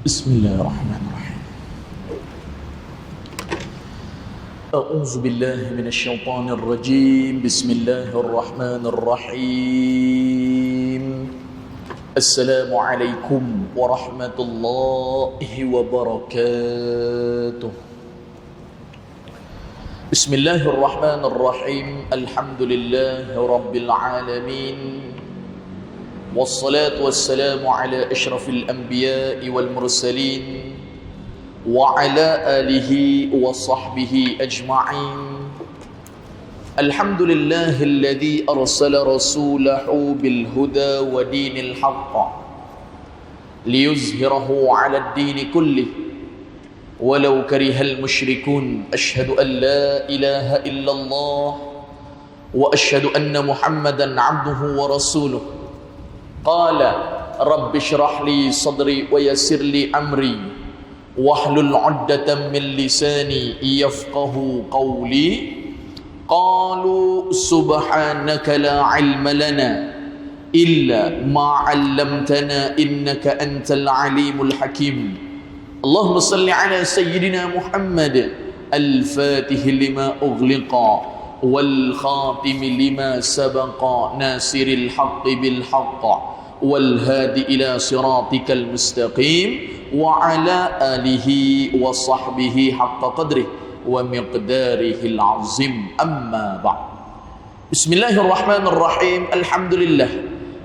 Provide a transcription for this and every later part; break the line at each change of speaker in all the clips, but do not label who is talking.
Bismillahirrahmanirrahim. A'udzu billahi minasyaitonir rajim. Bismillahirrahmanirrahim. Assalamualaikum warahmatullahi wabarakatuh. Bismillahirrahmanirrahim. Alhamdulillahi rabbil alamin. والصلاة والسلام على أشرف الأنبياء والمرسلين وعلى آله وصحبه أجمعين. الحمد لله الذي أرسل رسوله بالهدى ودين الحق ليظهره على الدين كله ولو كره المشركون. أشهد أن لا إله إلا الله وأشهد أن محمدا عبده ورسوله. قال رب اشرح لي صدري ويسر لي أمري واحلل عقدة من لساني يفقه قولي. قالوا سبحانك لا علم لنا إلا ما علمتنا إنك أنت العليم الحكيم. اللهم صل على سيدنا محمد الفاتح لما أغلق والخاتم لما سبق ناصر الحق بالحق والهادي إلى صراطك المستقيم وعلى آله وصحبه حق قدره ومقداره العظيم. أما بعد. Bismillahirrahmanirrahim. Alhamdulillah.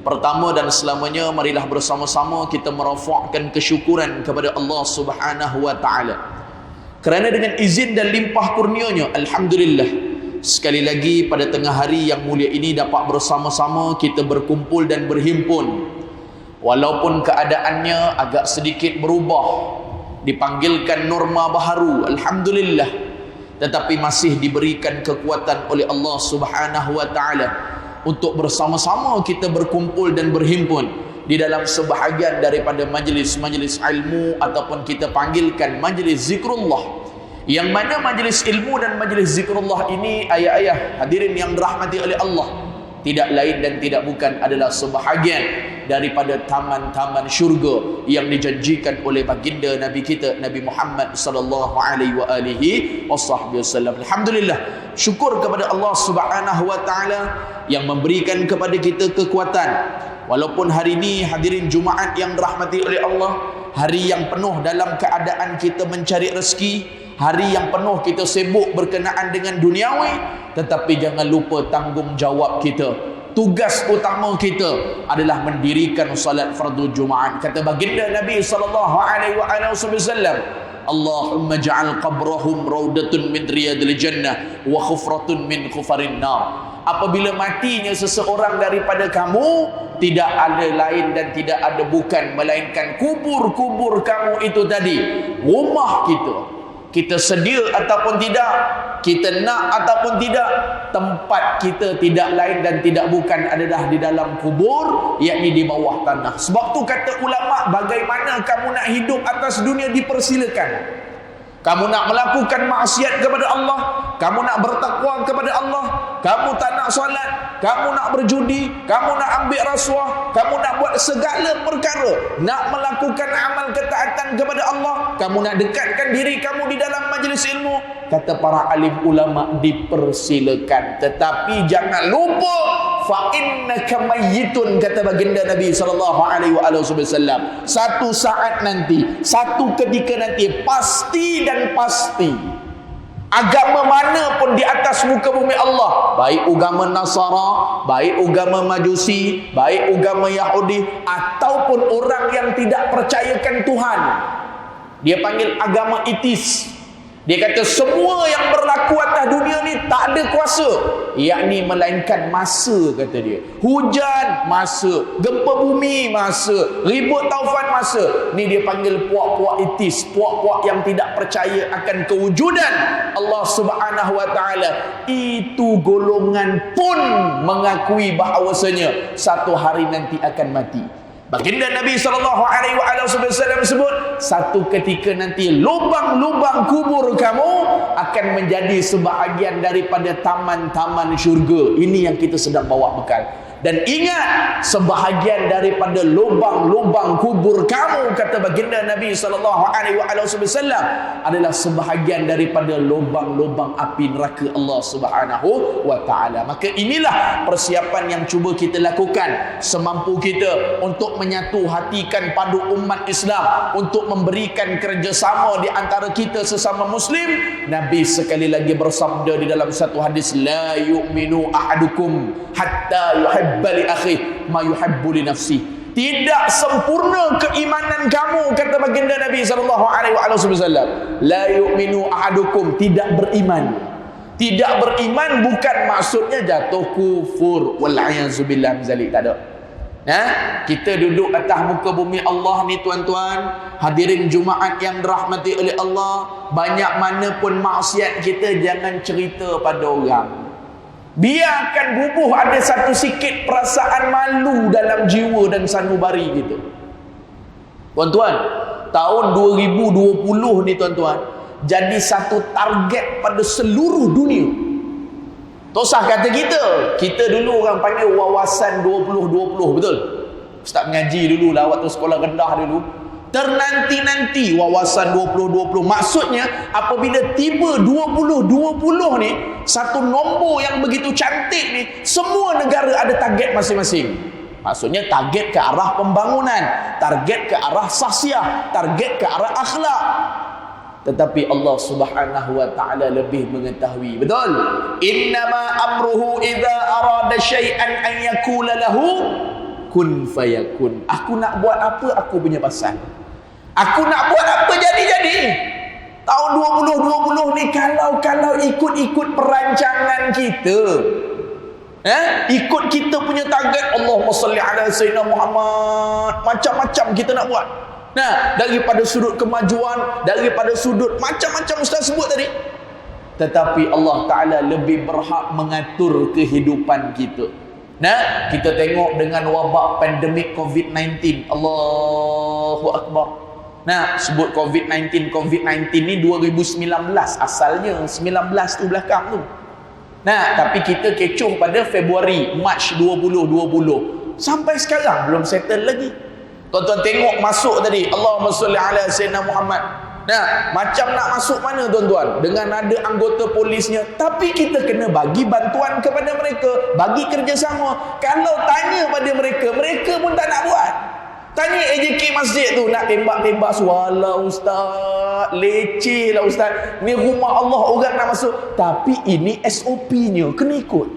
Pertama dan selamanya, marilah bersama-sama kita merafakkan kesyukuran kepada Allah Subhanahu wa taala. Kerana dengan izin dan limpah kurnianya, alhamdulillah, sekali lagi pada tengah hari yang mulia ini dapat bersama-sama kita berkumpul dan berhimpun. Walaupun keadaannya agak sedikit berubah, dipanggilkan norma baharu, alhamdulillah, tetapi masih diberikan kekuatan oleh Allah Subhanahu wa taala untuk bersama-sama kita berkumpul dan berhimpun di dalam sebahagian daripada majlis-majlis ilmu ataupun kita panggilkan majlis zikrullah. Yang mana majlis ilmu dan majlis zikrullah ini, ayah-ayah hadirin yang dirahmati oleh Allah, tidak lain dan tidak bukan adalah sebahagian daripada taman-taman syurga yang dijanjikan oleh baginda Nabi kita Nabi Muhammad sallallahu alaihi wasallam. Alhamdulillah, syukur kepada Allah Subhanahu wa taala yang memberikan kepada kita kekuatan. Walaupun hari ini hadirin Jumaat yang dirahmati oleh Allah, hari yang penuh dalam keadaan kita mencari rezeki, hari yang penuh kita sibuk berkenaan dengan duniawi, tetapi jangan lupa tanggungjawab kita, tugas utama kita adalah mendirikan salat fardu Jumaat. Kata baginda Nabi sallallahu alaihi wasallam, Allahumma ja'al qabrahum raudatun min riyadil jannah wa khufratun min khufarin nar. Apabila matinya seseorang daripada kamu, tidak ada lain dan tidak ada bukan melainkan kubur-kubur kamu itu tadi rumah kita. Kita sedia ataupun tidak, kita nak ataupun tidak, tempat kita tidak lain dan tidak bukan adalah di dalam kubur, yakni di bawah tanah. Sebab tu kata ulama, bagaimana kamu nak hidup atas dunia dipersilakan. Kamu nak melakukan maksiat kepada Allah, kamu nak bertakwa kepada Allah, kamu tak nak solat, kamu nak berjudi, kamu nak ambil rasuah, kamu nak buat segala perkara, nak melakukan amal ketaatan kepada Allah, kamu nak dekatkan diri kamu di dalam majlis ilmu, kata para alim ulama, dipersilakan. Tetapi jangan lupa, fa innaka mayyitun, kata baginda Nabi sallallahu alaihi wasallam, satu saat nanti, satu ketika nanti, pasti dan pasti agama mana pun di atas muka bumi Allah, baik agama Nasara, baik agama Majusi, baik agama Yahudi, ataupun orang yang tidak percayakan Tuhan, dia panggil agama etis. Dia kata semua yang berlaku atas dunia ni tak ada kuasa, yakni melainkan masa, kata dia. Hujan masa, gempa bumi masa, ribut taufan masa. Ni dia panggil puak-puak etis, puak-puak yang tidak percaya akan kewujudan Allah Subhanahu wa taala. Itu golongan pun mengakui bahawasanya satu hari nanti akan mati. Baginda Nabi SAW sebut, satu ketika nanti lubang-lubang kubur kamu akan menjadi sebahagian daripada taman-taman syurga. Ini yang kita sedang bawa bekal. Dan ingat, sebahagian daripada lubang-lubang kubur kamu, kata baginda Nabi SAW, adalah sebahagian daripada lubang-lubang api neraka Allah Subhanahu wa Ta'ala. Maka inilah persiapan yang cuba kita lakukan semampu kita untuk menyatu hatikan padu umat Islam, untuk memberikan kerjasama di antara kita sesama Muslim. Nabi sekali lagi bersabda di dalam satu hadis, la yu'minu ahadukum hatta yuhibba li akhihi ma yuhibbu li nafsihi. Tidak sempurna keimanan kamu, kata baginda Nabi SAW. La yu'minu ahadukum, tidak beriman. Tidak beriman bukan maksudnya jatuh kufur, wal'ayazubillah min zalik, tak ada. Kita duduk atas muka bumi Allah ni tuan-tuan, hadirin Jumaat yang dirahmati oleh Allah, banyak mana pun maksiat kita, jangan cerita pada orang. Biarkan bubuh ada satu sikit perasaan malu dalam jiwa dan sanubari kita. Tuan-tuan, tahun 2020 ni tuan-tuan, jadi satu target pada seluruh dunia. Tak usah kata kita dulu orang panggil wawasan 2020, betul? Ustaz mengaji dulu lah waktu sekolah rendah dulu. Ternanti-nanti wawasan 2020. Maksudnya apabila tiba 2020 ni, satu nombor yang begitu cantik ni, semua negara ada target masing-masing. Maksudnya target ke arah pembangunan, target ke arah sahsiah, target ke arah akhlak. Tetapi Allah Subhanahu wa Ta'ala lebih mengetahui. Betul? Innama amruhu idza arada syai'an an yakula lahu kun fayakun. Aku nak buat apa, aku punya pasal. Aku nak buat apa, jadi. Tahun 2020 ni kalau ikut perancangan kita, ikut kita punya target, Allahumma salli ala sayyidina Muhammad, macam-macam kita nak buat. Nah, daripada sudut kemajuan, daripada sudut macam-macam Ustaz sebut tadi. Tetapi Allah Ta'ala lebih berhak mengatur kehidupan kita. Nah, kita tengok dengan wabak pandemik COVID-19. Allahu Akbar. Nah, sebut COVID-19 ni 2019 asalnya, 19 tu belakang tu. Nah, tapi kita kecoh pada Februari, Mac 2020. Sampai sekarang belum settle lagi. Tuan-tuan tengok masuk tadi, Allahumma salli ala sayyidina Muhammad. Nah, macam nak masuk mana tuan-tuan? Dengan ada anggota polisnya. Tapi kita kena bagi bantuan kepada mereka, bagi kerjasama. Kalau tanya pada mereka, mereka pun tak nak buat. Tanya AJK masjid tu, nak tembak-tembak suara, ustaz, leceh lah ustaz. Ni rumah Allah, orang nak masuk. Tapi ini SOP-nya, kena ikut.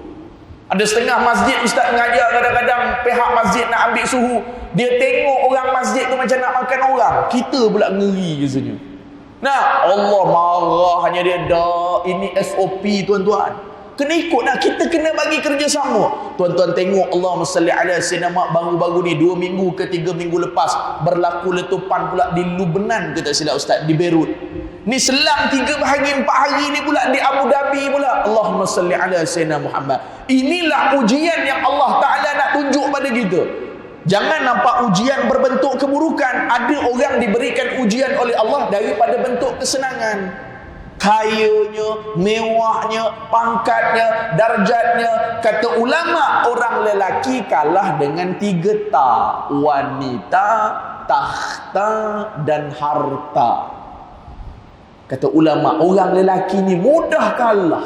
Ada setengah masjid ustaz mengajar, kadang-kadang pihak masjid nak ambil suhu, dia tengok orang masjid tu macam nak makan orang, kita pula ngeri rasanya. Nah, Allah marahnya dia dah. Ini SOP tuan-tuan, kena ikut. Nah, kita kena bagi kerjasama. Tuan-tuan tengok, Allahumma salli ala sayyidina Muhammad, baru-baru ni 2 minggu ke 3 minggu lepas berlaku letupan pula di Lubnan, kita silap ustaz, di Beirut. Ni selang 3 hari 4 hari ni pula di Abu Dhabi pula. Allahumma salli ala sayyidina Muhammad. Inilah ujian yang Allah Ta'ala nak tunjuk pada kita. Jangan nampak ujian berbentuk keburukan. Ada orang diberikan ujian oleh Allah daripada bentuk kesenangan. Kayanya, mewahnya, pangkatnya, darjatnya. Kata ulama, orang lelaki kalah dengan 3 ta: wanita, takhta, dan harta. Kata ulama, orang lelaki ni mudah kalah.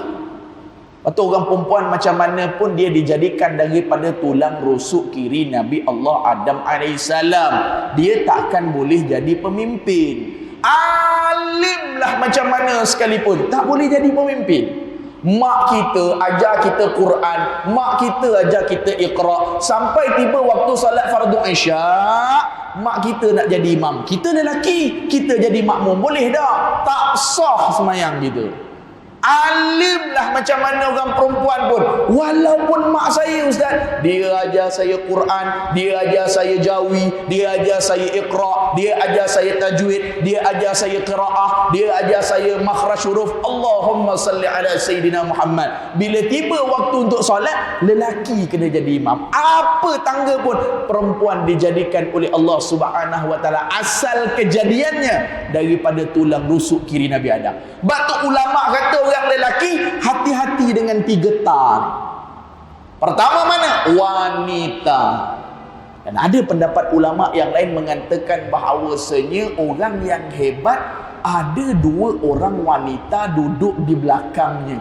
Atau orang perempuan macam mana pun dia dijadikan daripada tulang rusuk kiri Nabi Allah Adam AS. Dia takkan boleh jadi pemimpin. Alimlah macam mana sekalipun, tak boleh jadi pemimpin. Mak kita ajar kita Quran, mak kita ajar kita Iqra. Sampai tiba waktu salat fardu Isyak, mak kita nak jadi imam. Kita lelaki, kita jadi makmum. Boleh tak? Tak sah semayang kita. Alimlah macam mana orang perempuan pun. Walaupun mak saya ustaz, dia ajar saya Quran, dia ajar saya jawi, dia ajar saya Iqra, dia ajar saya tajwid, dia ajar saya qiraah, dia ajar saya makhraj huruf. Allahumma salli ala sayyidina Muhammad. Bila tiba waktu untuk solat, lelaki kena jadi imam. Apa tangga pun, perempuan dijadikan oleh Allah Subhanahu wa Ta'ala. Asal kejadiannya daripada tulang rusuk kiri Nabi Adam. Batu ulama kata orang lelaki hati-hati dengan 3 ta. Pertama mana? Wanita. Dan ada pendapat ulama yang lain mengatakan bahawasanya orang yang hebat ada 2 orang wanita duduk di belakangnya.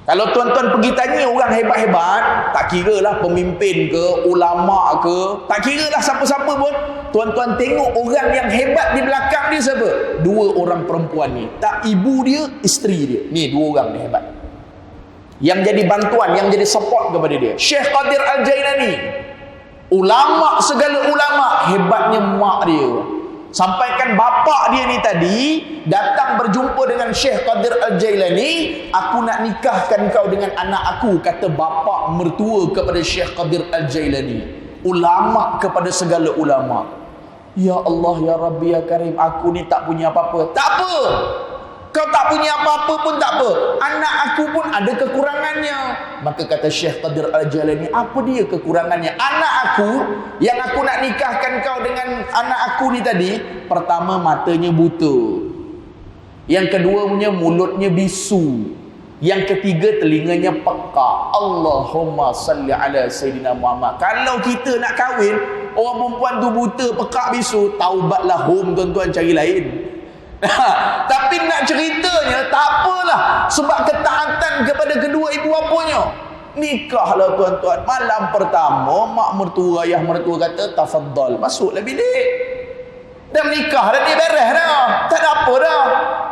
Kalau tuan-tuan pergi tanya orang hebat-hebat, tak kira lah pemimpin ke, ulama ke, tak kira lah siapa-siapa pun, tuan-tuan tengok orang yang hebat di belakang dia siapa? 2 orang perempuan ni. Tak ibu dia, isteri dia. Ni 2 orang ni hebat. Yang jadi bantuan, yang jadi support kepada dia. Syekh Qadir Al-Jailani, ulama segala ulama, hebatnya mak dia. Sampaikan bapak dia ni tadi datang berjumpa dengan Syekh Qadir Al-Jailani, aku nak nikahkan kau dengan anak aku, kata bapak mertua kepada Syekh Qadir Al-Jailani, ulama kepada segala ulama. Ya Allah, ya Rabbi, ya Karim, aku ni tak punya apa-apa. Tak apa, kau tak punya apa-apa pun tak apa, anak aku pun ada kekurangannya. Maka kata Syekh Qadir Al-Jailani, apa dia kekurangannya? Anak aku, yang aku nak nikahkan kau dengan anak aku ni tadi, pertama matanya buta, yang kedua punya mulutnya bisu, yang ketiga telinganya peka. Allahumma salli ala Sayyidina Muhammad. Kalau kita nak kahwin orang perempuan tu buta, pekak, bisu, taubatlah home tuan-tuan, cari lain. Tapi nak ceritanya tak apalah, sebab ketaatan kepada kedua ibu bapanya. Nikahlah tuan-tuan. Malam pertama mak mertua, ayah mertua kata tafaddal, masuklah bilik. Dah menikah dah, ni beres dah, tak ada apa dah.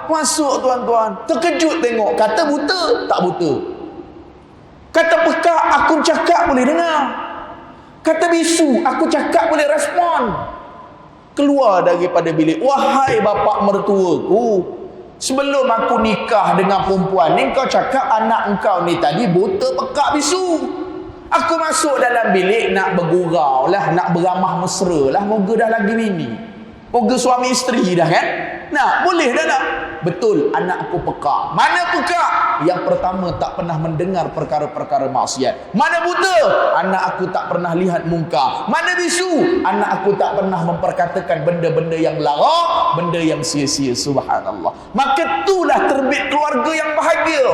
Masuk tuan-tuan, terkejut tengok, kata buta, tak buta. Kata pekak, aku cakap boleh dengar. Kata bisu, aku cakap boleh respon. Keluar daripada bilik, wahai bapak mertuaku, sebelum aku nikah dengan perempuan ni, kau cakap anak engkau ni tadi buta, pekak, bisu. Aku masuk dalam bilik nak bergurau lah, nak beramah mesra lah, moga dah lagi bini, moga suami isteri dah kan. Nah, boleh dah tak? Betul, anak aku pekak. Mana pekak? Yang pertama, tak pernah mendengar perkara-perkara maksiat. Mana buta? Anak aku tak pernah lihat munkar. Mana bisu? Anak aku tak pernah memperkatakan benda-benda yang lara, benda yang sia-sia. Subhanallah. Maka itulah terbit keluarga yang bahagia.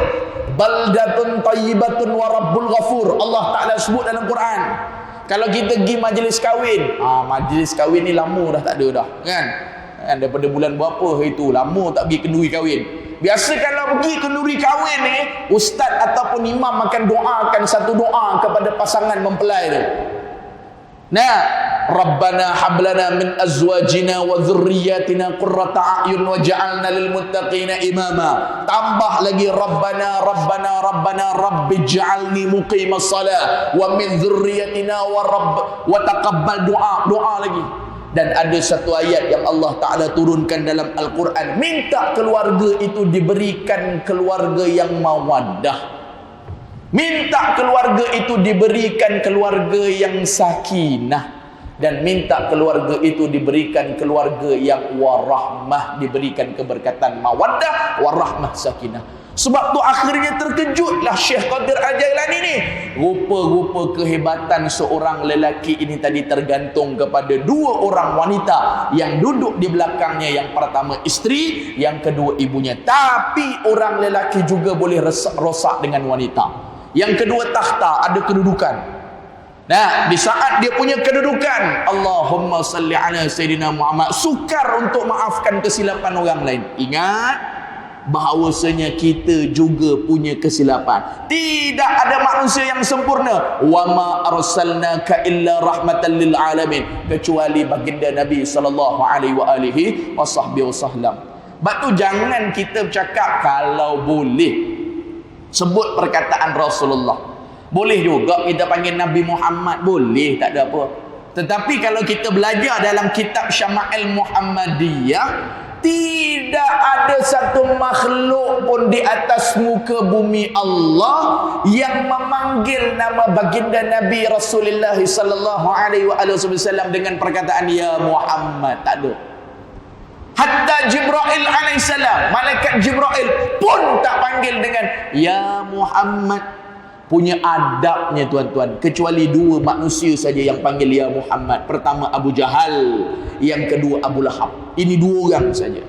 Baldatun tayyibatun wa rabbul ghafur, Allah Ta'ala sebut dalam Quran. Kalau kita pergi majlis kahwin, majlis kahwin ni lama dah tak ada dah kan, daripada bulan berapa itu lama tak pergi kenduri kahwin. Biasa kalau pergi kenduri kahwin ni, ustaz ataupun imam akan doakan satu doa kepada pasangan mempelai tu. Nah, Rabbana hablana min azwajina wa dhurriyyatina qurrata a'yun waj'alna lil muttaqina imama. Tambah lagi Rabbana rabbij'alni muqimas salah wa min dhurriyyatina wa taqabbal doa lagi. Dan ada satu ayat yang Allah Ta'ala turunkan dalam Al-Quran, minta keluarga itu diberikan keluarga yang mawaddah, minta keluarga itu diberikan keluarga yang sakinah, dan minta keluarga itu diberikan keluarga yang warahmah, diberikan keberkatan mawaddah, warahmah, sakinah. Sebab tu akhirnya terkejutlah Syekh Qadir Al-Jailani ni. Rupa-rupa kehebatan seorang lelaki ini tadi tergantung kepada 2 orang wanita yang duduk di belakangnya. Yang pertama isteri, yang kedua ibunya. Tapi orang lelaki juga boleh rosak dengan wanita. Yang kedua takhta, ada kedudukan. Nah, di saat dia punya kedudukan, Allahumma salli ala Sayyidina Muhammad, sukar untuk maafkan kesilapan orang lain. Ingat bahawasanya kita juga punya kesilapan. Tidak ada manusia yang sempurna. Wa ma arsalnaka illa rahmatan lil alamin, kecuali baginda Nabi sallallahu alaihi wasallam. Sebab tu jangan kita bercakap kalau boleh sebut perkataan Rasulullah. Boleh juga kita panggil Nabi Muhammad, boleh, tak ada apa. Tetapi kalau kita belajar dalam kitab Syama'il Muhammadiyah, tidak ada satu makhluk pun di atas muka bumi Allah yang memanggil nama baginda Nabi Rasulullah sallallahu alaihi wasallam dengan perkataan ya Muhammad. Tak ada. Hatta Jibril alaihissalam, malaikat Jibril pun tak panggil dengan ya Muhammad. Punya adabnya tuan-tuan. Kecuali 2 manusia saja yang panggil ya Muhammad. Pertama Abu Jahal, yang kedua Abu Lahab. Ini 2 orang saja.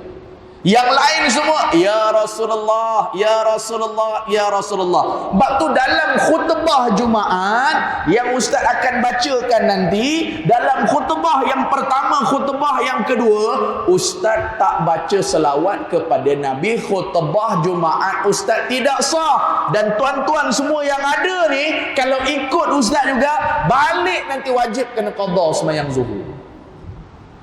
Yang lain semua, ya Rasulullah, ya Rasulullah, ya Rasulullah. Sebab tu dalam khutbah Jumaat yang Ustaz akan bacakan nanti, dalam khutbah yang pertama, khutbah yang kedua, Ustaz tak baca selawat kepada Nabi. Khutbah Jumaat Ustaz tidak sah. Dan tuan-tuan semua yang ada ni, kalau ikut Ustaz juga, balik nanti wajib kena qada sembahyang zuhur.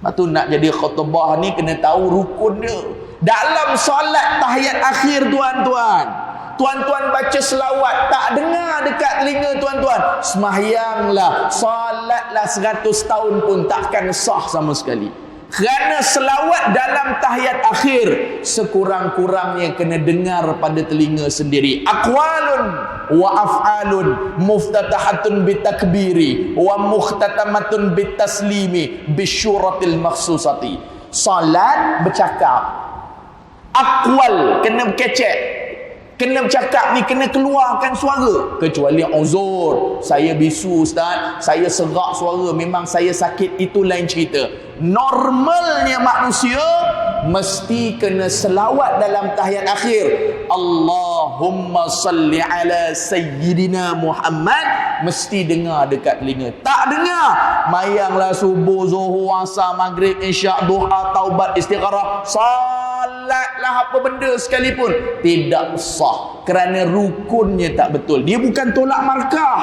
Sebab tu nak jadi khutbah ni kena tahu rukun dia. Dalam solat tahiyat akhir tuan-tuan baca selawat, tak dengar dekat telinga tuan-tuan, sembahyanglah, solatlah 100 tahun pun takkan sah sama sekali. Kerana selawat dalam tahiyat akhir sekurang-kurangnya kena dengar pada telinga sendiri. Aqwalun wa af'alun muftatahatun bitakbiri wa mukhtatamatun bitaslimi bisyuratil makhsusati. Salat bercakap, akwal kena berkecek, kena bercakap ni kena keluarkan suara, kecuali uzur, saya bisu Ustaz, saya serak suara, memang saya sakit, itu lain cerita. Normalnya manusia mesti kena selawat dalam tahiyat akhir, Allahumma salli ala sayyidina Muhammad, mesti dengar dekat telinga. Tak dengar, mayanglah subuh, zuhur, asar, maghrib, isyak, duha, taubat, istigharah, salatlah apa benda sekalipun, tidak sah kerana rukunnya tak betul. Dia bukan tolak markah.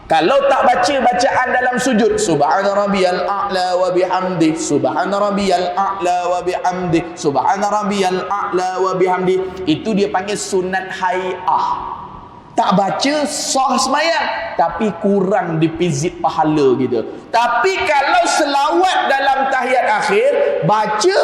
Kalau tak baca bacaan dalam sujud, subhana rabbiyal a'la wa bihamdi, subhana rabbiyal a'la wa bihamdi, subhana rabbiyal a'la wa bihamdi, itu dia panggil sunat hai'ah. Tak baca sah sembahyang, tapi kurang dipizit pahala gitu. Tapi kalau selawat dalam tahiyat akhir, baca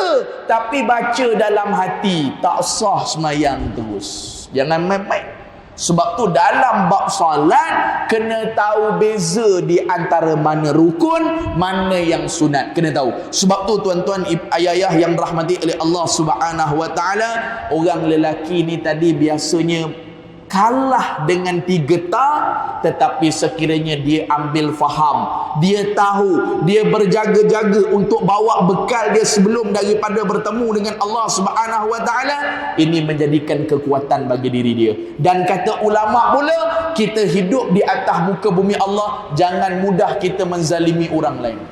tapi baca dalam hati, tak sah sembahyang terus. Jangan main-main. Sebab tu dalam bab solat kena tahu beza di antara mana rukun, mana yang sunat, kena tahu. Sebab tu tuan-tuan ayah-ayah yang rahmati oleh Allah Subhanahu wa taala, orang lelaki ni tadi biasanya kalah dengan 3 tak, tetapi sekiranya dia ambil faham, dia tahu, dia berjaga-jaga untuk bawa bekal dia sebelum daripada bertemu dengan Allah Subhanahu wa taala, ini menjadikan kekuatan bagi diri dia. Dan kata ulama pula, kita hidup di atas muka bumi Allah, jangan mudah kita menzalimi orang lain.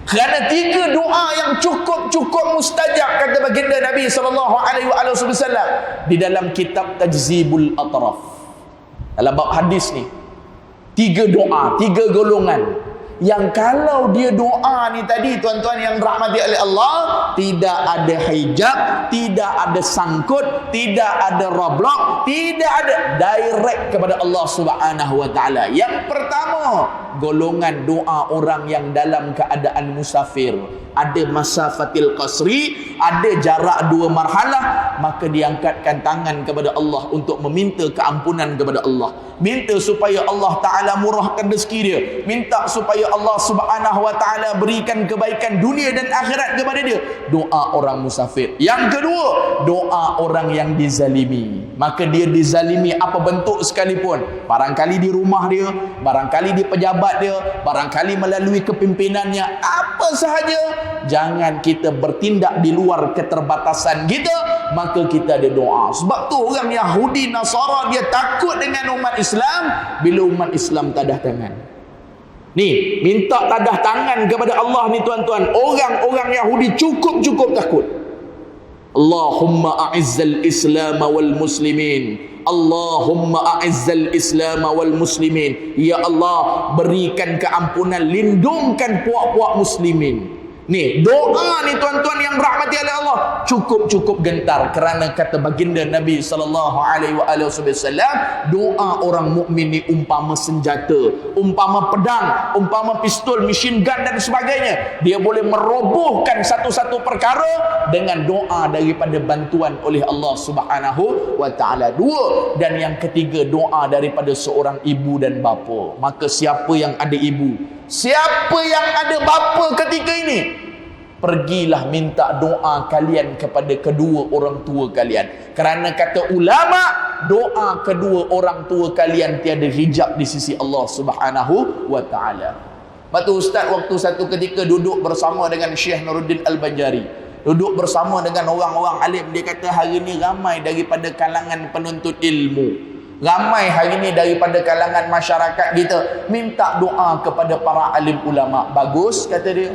Kerana 3 doa yang cukup mustajab, kata baginda Nabi SAW di dalam kitab Tajzibul Atraf. Dalam bab hadis ni, 3 doa, 3 golongan yang kalau dia doa ni tadi tuan-tuan yang rahmati oleh Allah, tidak ada hijab, tidak ada sangkut, tidak ada roblok, tidak ada, direct kepada Allah Subhanahu wa taala. Yang pertama, golongan doa orang yang dalam keadaan musafir, ada masafatil qasri, ada jarak 2 marhalah, maka diangkatkan tangan kepada Allah untuk meminta keampunan kepada Allah, minta supaya Allah taala murahkan rezeki dia, minta supaya Allah Subhanahu wa taala berikan kebaikan dunia dan akhirat kepada dia. Doa orang musafir. Yang kedua, doa orang yang dizalimi. Maka dia dizalimi apa bentuk sekalipun, barangkali di rumah dia, barangkali di pejabat dia, barangkali melalui kepimpinannya, apa sahaja, jangan kita bertindak di luar keterbatasan kita, maka kita ada doa. Sebab tu orang Yahudi Nasara dia takut dengan umat Islam bila umat Islam tadah tangan. Ni, minta tadah tangan kepada Allah ni tuan-tuan, orang-orang Yahudi cukup takut. Allahumma a'izzal Islam wal muslimin, Allahumma a'izzal Islam wal muslimin, ya Allah berikan keampunan, lindungkan puak-puak muslimin. Ni doa ni tuan-tuan yang rahmati oleh Allah, cukup gentar, kerana kata baginda Nabi SAW, doa orang mukmin ni umpama senjata, umpama pedang, umpama pistol, machine gun dan sebagainya. Dia boleh merobohkan satu-satu perkara dengan doa daripada bantuan oleh Allah Subhanahu wa taala. 2, dan yang ketiga, doa daripada seorang ibu dan bapa. Maka siapa yang ada ibu, siapa yang ada bapa ketika ini, pergilah minta doa kalian kepada kedua orang tua kalian. Kerana kata ulama, doa kedua orang tua kalian tiada hijab di sisi Allah Subhanahu wa taala. Lepas tu ustaz waktu satu ketika duduk bersama dengan Syekh Nuruddin Al-Banjari. duduk bersama dengan orang-orang alim. Dia kata hari ni ramai daripada kalangan penuntut ilmu, ramai hari ni daripada kalangan masyarakat kita minta doa kepada para alim ulama. Bagus, kata dia,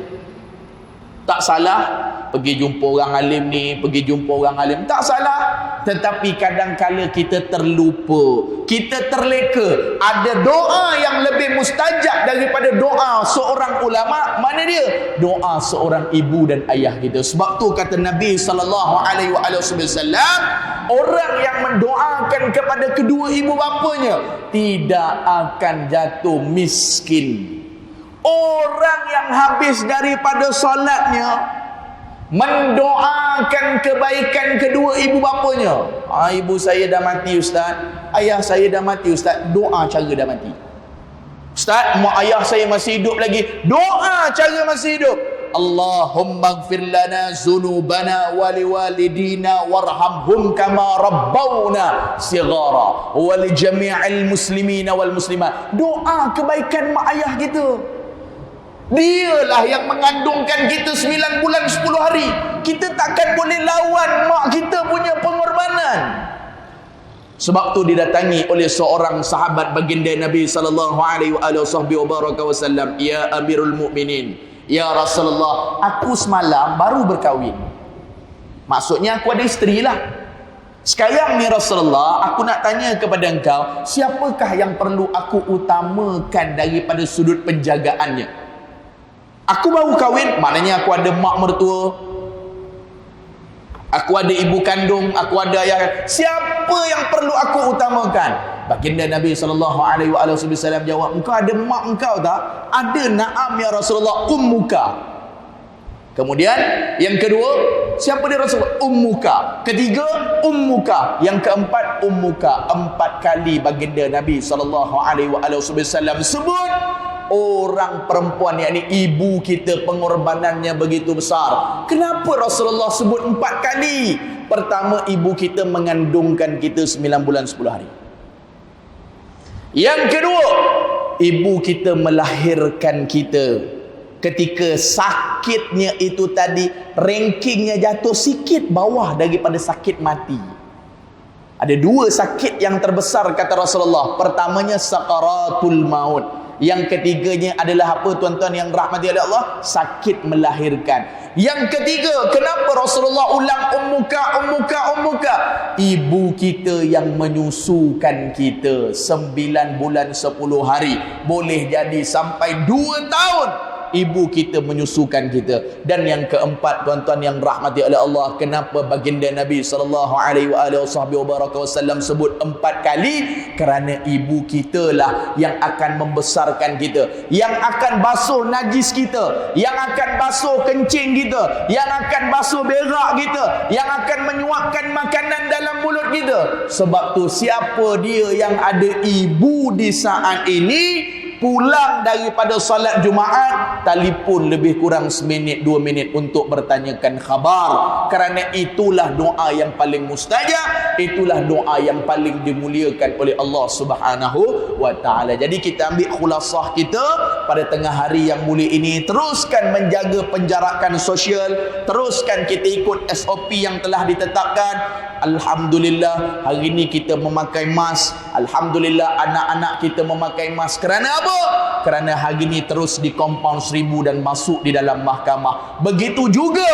tak salah pergi jumpa orang alim ni, pergi jumpa orang alim, tak salah. Tetapi kadang-kala kita terlupa, kita terleka, ada doa yang lebih mustajab daripada doa seorang ulama. Mana dia? Doa seorang ibu dan ayah kita. Sebab tu kata Nabi SAW, orang yang mendoakan kepada kedua ibu bapanya tidak akan jatuh miskin. Orang yang habis daripada solatnya mendoakan kebaikan kedua ibu bapanya. Ibu saya dah mati ustaz, ayah saya dah mati ustaz, doa cara dah mati. Ustaz, mak ayah saya masih hidup lagi, doa cara masih hidup. Allahumma ighfir lana zunubana wa liwalidina warhamhum kama rabbawna sighara wa li jami'il muslimina wal muslimat. Doa kebaikan mak ayah kita. Dialah yang mengandungkan kita 9 bulan 10 hari. Kita takkan boleh lawan mak kita punya pengorbanan. Sebab tu didatangi oleh seorang sahabat baginda Nabi sallallahu alaihi wasallam, ya Amirul Mukminin, ya Rasulullah, aku semalam baru berkahwin. Maksudnya aku ada isteri lah. Sekarang ni Rasulullah, aku nak tanya kepada engkau, siapakah yang perlu aku utamakan daripada sudut penjagaannya? Aku baru kahwin, maknanya aku ada mak mertua, aku ada ibu kandung, aku ada ayah. Siapa yang perlu aku utamakan? Baginda Nabi SAW jawab, engkau ada mak engkau tak? Ada, na'am ya Rasulullah, ummuka. Kemudian yang kedua, siapa dia Rasulullah? Ummuka. Ketiga, ummuka. Yang keempat, ummuka. 4 kali baginda Nabi SAW sebut orang perempuan, yakni ibu kita, pengorbanannya begitu besar. Kenapa Rasulullah sebut 4 kali? Pertama, ibu kita mengandungkan kita 9 bulan 10 hari. Yang kedua, ibu kita melahirkan kita. Ketika sakitnya itu tadi, rankingnya jatuh sikit bawah daripada sakit mati. Ada 2 sakit yang terbesar kata Rasulullah. Pertamanya sakaratul maut. Yang ketiganya adalah apa tuan-tuan yang rahmati oleh Allah? Sakit melahirkan. Yang ketiga, kenapa Rasulullah ulang ummuka, ummuka, ummuka? Ibu kita yang menyusukan kita 9 bulan 10 hari. Boleh jadi sampai 2 tahun ibu kita menyusukan kita. Dan yang keempat tuan-tuan yang rahmati oleh Allah, kenapa baginda Nabi SAW sebut 4 kali? Kerana ibu kita lah yang akan membesarkan kita, yang akan basuh najis kita, yang akan basuh kencing kita, yang akan basuh berak kita, yang akan menyuapkan makanan dalam mulut kita. Sebab tu siapa dia yang ada ibu di saat ini, pulang daripada salat Jumaat, telefon lebih kurang seminit 2 minit untuk bertanyakan khabar. Kerana itulah doa yang paling mustajab, itulah doa yang paling dimuliakan oleh Allah Subhanahu wa taala. Jadi kita ambil khulasah kita pada tengah hari yang mulia ini, teruskan menjaga penjarakan sosial, teruskan kita ikut SOP yang telah ditetapkan. Alhamdulillah hari ini kita memakai mask. Alhamdulillah anak-anak kita memakai mask. Kerana apa? Kerana hari ini terus di compound 1000 dan masuk di dalam mahkamah. Begitu juga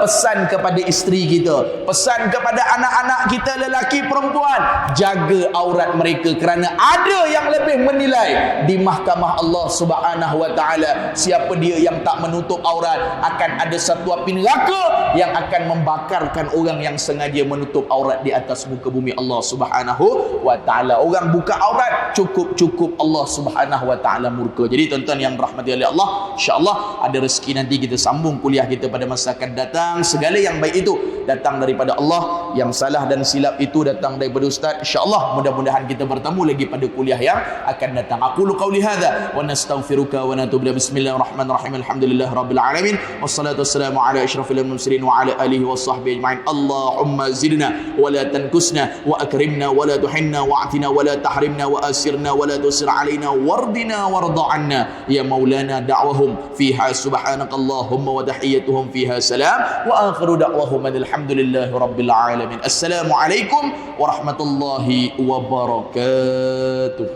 pesan kepada isteri kita, pesan kepada anak-anak kita lelaki perempuan, jaga aurat mereka. Kerana ada yang lebih menilai di mahkamah Allah Subhanahu wa taala, siapa dia yang tak menutup aurat akan ada satu api neraka yang akan membakarkan orang yang sengaja menutup aurat di atas muka bumi Allah Subhanahu wa taala. Orang buka aurat cukup Allah Subhanahu wa taala murka. Jadi tuan-tuan yang rahmati oleh Allah, insya-Allah ada rezeki nanti kita sambung kuliah kita pada masa akan datang. Segala yang baik itu datang daripada Allah, yang salah dan silap itu datang daripada ustaz. Insya-Allah mudah-mudahan kita bertemu lagi pada kuliah yang akan datang. Aqulu qauli hadza wa nastaghfiruka wa natubu ilaik. Bismillahirrahmanirrahim. Alhamdulillahirabbil alamin. Wassalatu wassalamu ala asyrafil mursalin wa ala alihi washabbihi ajmain. Allahumma zidna wa la tankusna wa akrimna wa la tuhinna wa atina wa la tahrimna wa asirna wa la tusir alaina wardina عنا وارض عنا يا مولانا دعوهم فيها سبحانك اللهم وتحيتهم فيها سلام وآخر دعوهم الحمد لله رب العالمين. السلام عليكم ورحمة الله وبركاته.